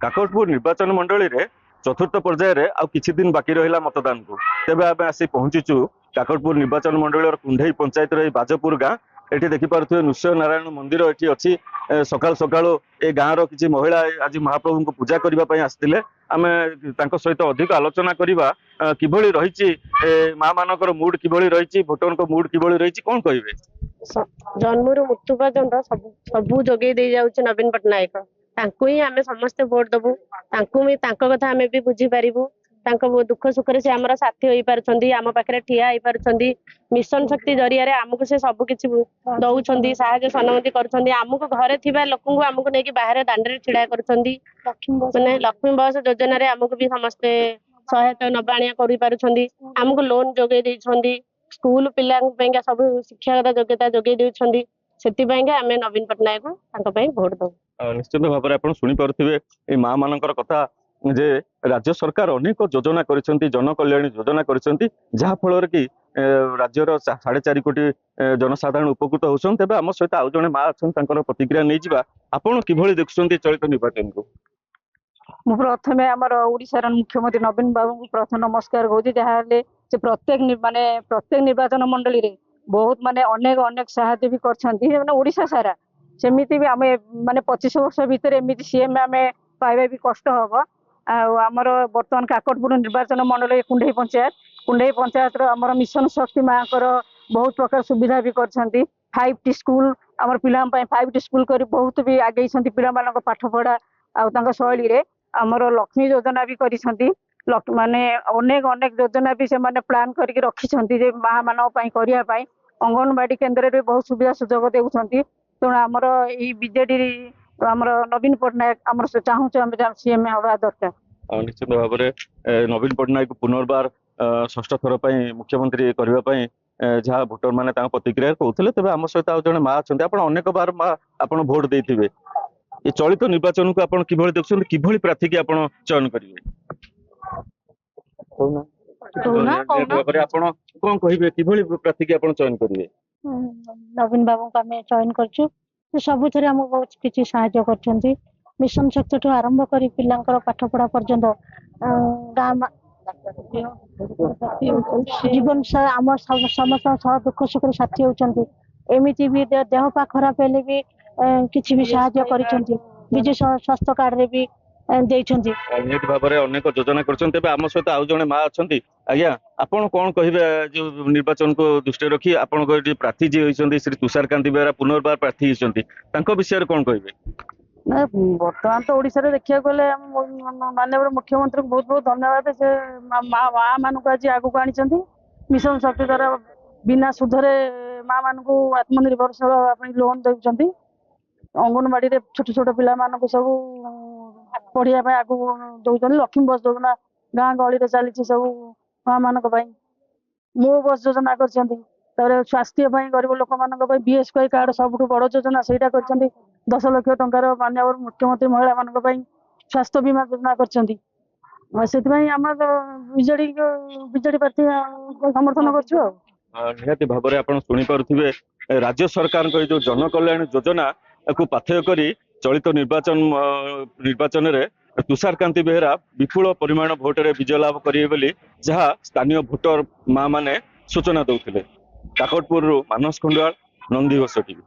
काकटपुर निर्वाचन मंडली रे चतुर्थ पर्यायर आउ किछि दिन बाकी रहिला मतदान को तेबे आमे आसी पहुंचीचु काकटपुर निर्वाचन मंडली कुंढई पंचायत रे बाजपुर गाँ एठी देखि पारुथिबे नृसिंह नारायण मंदिर एठी अछि। सकाल सकाल ए गाँ रो किछि महिला आज महाप्रभु को पूजा करबा पई आस्तिले आमे तांको सहित अधिक आलोचना करबा किभଳି रहिछि मां मानकर मूड किभଳି रहिछि भोटर को मूड किभଳି रहिछि कोन कहिबे। जन्मरू मृत्यु पर्यंत सबू जोगे दे जाउछ नवीन पट्टनायक तांकु ही आमे समस्त वोट दबु तांकु भी तांको कथा आमे भी बुझी पारिबु तांको दुख सुख रे से हमर साथी होई पारछंदी आम पाखरे ठिया होई पारछंदी मिशन शक्ति जरिया रे हमकु से सब किछि दउछंदी सहायता सन्मति करछंदी हमकु घरे थिबा लोकंकु हमकु नेकी बाहर दांडरे छिडा करछंदी माने लक्ष्मी बस योजना रे हमकु भी समस्त सहायता नबाणिया करि पारछंदी हमकु लोन जोगे दैछंदी स्कूल पिला सब शिक्षागत योग्यता जोगे देउछंदी सेतिपाइंगा आमे नवीन पट्टनायक तांको पई वोट दउ। निश्चित भाव में शुणी पारे ये माँ मानकर कथा जे राज्य सरकार अनेक योजना करिसेंती जन कल्याण योजना करिसेंती जहा फल कि राज्यर 4.5 कोटी जनसाधारण उपकृत होउछन। तेबे आम सहित आउ जने माँ अछन तांकर प्रतिक्रिया नै जिबा आपण किभଳି देखुछंती चलित निर्वाचन को। मु प्रथमे आमर ओडिशार मुख्यमंत्री नवीन बाबू को प्रथम नमस्कार कहूँ जहाँ से प्रत्येक निर्वाचन मंडली रे बहुत माने अनेक अनेक सहायता भी करछंती माने ओडिशा सारा सेमिति भी आमे माने 25 वर्ष भीतर एमिति सीएम आमे पाइबा भी कष्ट हबो। आमर वर्तमान काकटपुर निर्वाचन मंडल कुंडई पंचायत आमर मिशन शक्ति माँ बहुत प्रकार सुविधा भी करछंती 5टी स्कूल आमर पिला 5टी स्कूल कर बहुत भी आगे पिला मानक पाठ पढ़ा आ शैली रे आमर लक्ष्मी योजना भी करिसंती माने अनेक अनेक योजना भी से माने प्लान करके रखिसंती जे माँ मानक पई करिया पई अंगनवाड़ी केन्द्र रे बहुत सुविधा सुजोग देउछंती। तेणु आमर ई बीजेडी आमर नवीन पट्टनायक आमर से चाहूँ सीएम हवा दरकार। निश्चित भाव में नवीन पट्टनायक पुनर्बार षष्ठ थर पर मुख्यमंत्री करने जहाँ भोटर मैंने प्रतिक्रिया कहते तेज आम सहित आज जन माँ अच्छा आप अनेक बार माँ आप भोट देते ये चलित निर्वाचन को आप कि देखते कि प्रार्थी की आप चयन करेंगे कौन कहे कि प्रार्थी की आप चयन करेंगे। नवीन बाबू को आम चयन कर सब बहुत किसी साहाय्य कर मिशन शक्ति ठू आरंभ कर पिलांकर पाठ पढ़ा पर्यंत गाँ जीवन आम समस्त दुख सुख साथी होती एमती भी देह पा खराब हेले भी किसी भी साहाय्य कर विजु स्वास्थ्य कार्ड रे भी निश्चित भाव में अनेक योजना कर आम सहित आउ जड़े माँ अच्छा आज्ञा आपड़ कौन कहे जो निर्वाचन को दृष्टि रखी आप प्रार्थी जी होती श्री तुषारकांति बेहरा पुनर्बार प्रार्थी होती विषय कौन कहे। बर्तमान तो ओडिशा रे देखिया गले माननीय मुख्यमंत्री को बहुत बहुत धन्यवाद से माँ मान को आज आगू आनी मिशन शक्ति द्वारा बिना सुधरे माँ मान को आत्मनिर्भरशील लोन दे अंगनवाड़ी रे छोट छोट पिला मान को सब पढ़िया आगू दौरान लक्ष्मी बस योजना गाँ गहली रे चली सब माँ मान मो बस योजना कर स्वास्थ्य गरीब लोक मान बीएसके कार्ड सब बड़ योजना से 10 लाख टंकार माननीय मुख्यमंत्री महिला मान स्वास्थ्य बीमा योजना कर बीजेडी प्रार्थी समर्थन कर भाव में आप शुणी पारे राज्य सरकार जो जन कल्याण योजना को पाथेय करी चलित निर्वाचन रे तुषारकांति बेहरा विपुल परिमाण भोट रे विजय लाभ करेंगे जहाँ स्थानीय भोटर माँ माने सूचना दौले। काकटपुर मानस खंडवाल नंदीघोष टीवी।